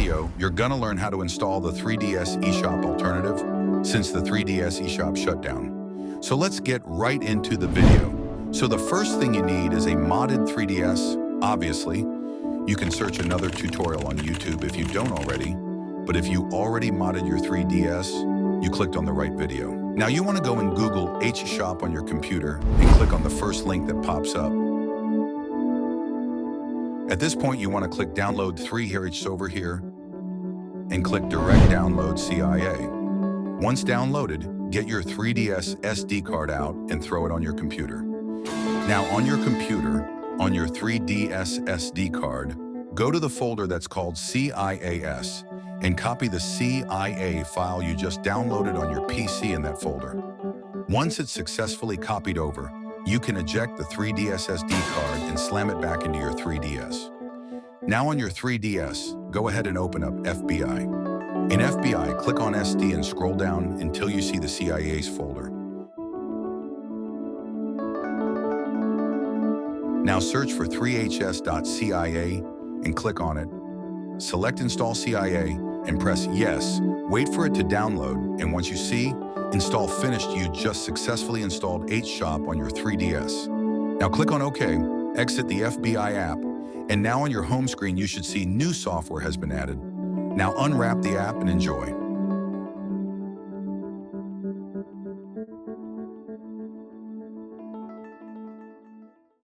video, you're gonna learn how to install the 3DS eShop alternative since the 3DS eShop shut down. So let's get right into the video. So the first thing you need is a modded 3DS, obviously. You can search another tutorial on YouTube if you don't already, but if you already modded your 3DS, you clicked on the right video. Now you want to go and Google hshop on your computer and click on the first link that pops up. At this point, you want to click Download 3hshop over here and click Direct Download CIA. Once downloaded, get your 3DS SD card out and throw it on your computer. Now on your computer, on your 3DS SD card, go to the folder that's called CIAS and copy the CIA file you just downloaded on your PC in that folder. Once it's successfully copied over, you can eject the 3DS SD card and slam it back into your 3DS. Now on your 3DS, go ahead and open up FBI. In FBI, click on SD and scroll down until you see the CIA's folder. Now search for 3hs.cia and click on it. Select Install CIA and press Yes. Wait for it to download, and once you see Install Finished, you just successfully installed hshop on your 3DS. Now click on OK, exit the FBI app, and now on your home screen you should see new software has been added. Now unwrap the app and enjoy.